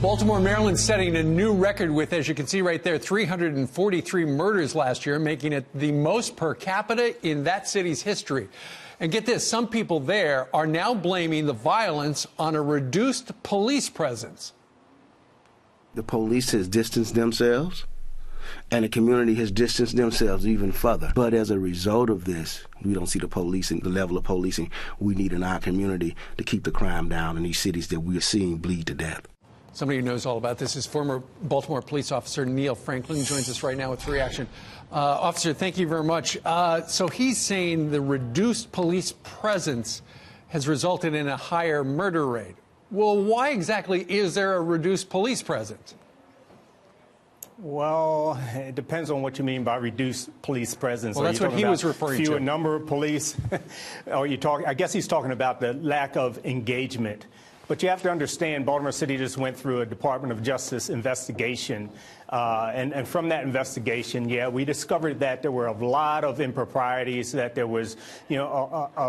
Baltimore, Maryland setting a new record with, as you can see right there, 343 murders last year, making it the most per capita in that city's history. And get this, some people there are now blaming the violence on a reduced police presence. The police has distanced themselves, and the community has distanced themselves even further. But as a result of this, we don't see the policing, the level of policing we need in our community to keep the crime down in these cities that we are seeing bleed to death. Somebody who knows all about this is former Baltimore police officer Neil Franklin, joins us right now with reaction. Officer, thank you very much. So he's saying the reduced police presence has resulted in a higher murder rate. Well, why exactly is there a reduced police presence? Well, it depends on what you mean by reduced police presence. Well, that's what he was referring to. Fewer number of police. I guess he's talking about the lack of engagement. But you have to understand, Baltimore City just went through a Department of Justice investigation. And from that investigation, yeah, we discovered that there were a lot of improprieties, that there was, a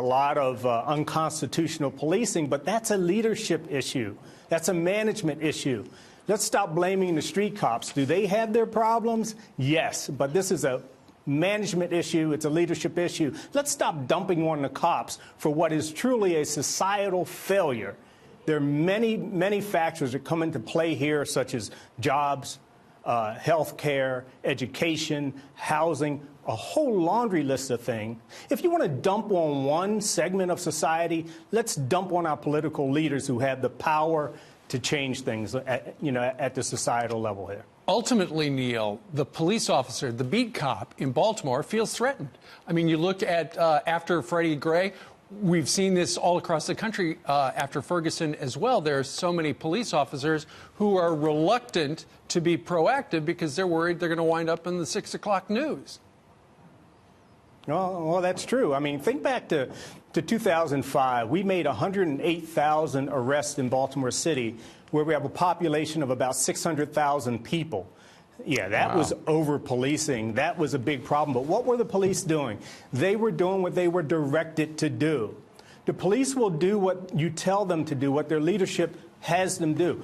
lot of unconstitutional policing. But that's a leadership issue. That's a management issue. Let's stop blaming the street cops. Do they have their problems? Yes, but this is a management issue. It's a leadership issue. Let's stop dumping on the cops for what is truly a societal failure. There are many, many factors that come into play here, such as jobs, health care, education, housing, a whole laundry list of things. If you want to dump on one segment of society, let's dump on our political leaders who have the power to change things at the societal level here. Ultimately, Neil, the police officer, the beat cop in Baltimore feels threatened. I mean, you look at after Freddie Gray, we've seen this all across the country after Ferguson as well. There are so many police officers who are reluctant to be proactive because they're worried they're going to wind up in the 6 o'clock news. Well, that's true. I mean, think back to 2005. We made 108,000 arrests in Baltimore City, where we have a population of about 600,000 people. Yeah, that was over-policing. That was a big problem. But what were the police doing? They were doing what they were directed to do. The police will do what you tell them to do, what their leadership has them do.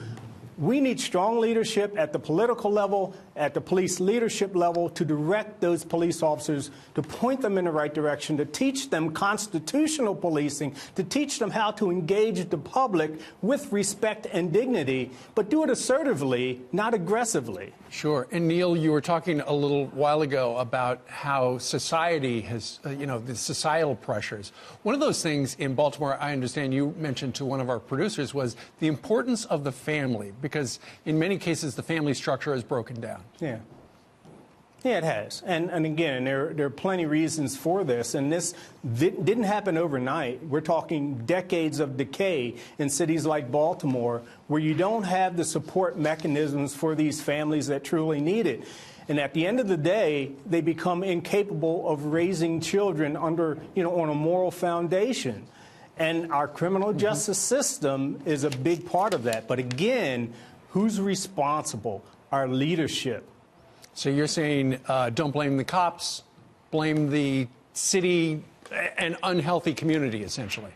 We need strong leadership at the political level, at the police leadership level, to direct those police officers, to point them in the right direction, to teach them constitutional policing, to teach them how to engage the public with respect and dignity, but do it assertively, not aggressively. Sure. And Neil, you were talking a little while ago about how society has, the societal pressures. One of those things in Baltimore, I understand you mentioned to one of our producers, was the importance of the family, because in many cases the family structure is broken down. Yeah. Yeah, it has. And again, there are plenty of reasons for this. And this didn't happen overnight. We're talking decades of decay in cities like Baltimore, where you don't have the support mechanisms for these families that truly need it. And at the end of the day, they become incapable of raising children under, on a moral foundation. And our criminal justice system is a big part of that. But again, who's responsible? Our leadership. So you're saying don't blame the cops, blame the city, an unhealthy community, essentially.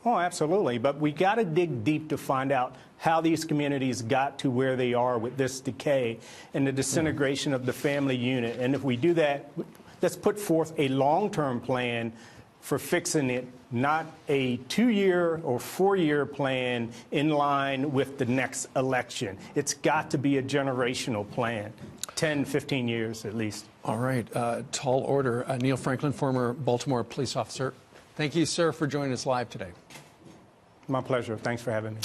Oh, absolutely. But we got to dig deep to find out how these communities got to where they are with this decay and the disintegration of the family unit. And if we do that, let's put forth a long-term plan for fixing it, not a 2-year or 4-year plan in line with the next election. It's got to be a generational plan, 10, 15 years at least. All right. Tall order. Neil Franklin, former Baltimore police officer. Thank you, sir, for joining us live today. My pleasure. Thanks for having me.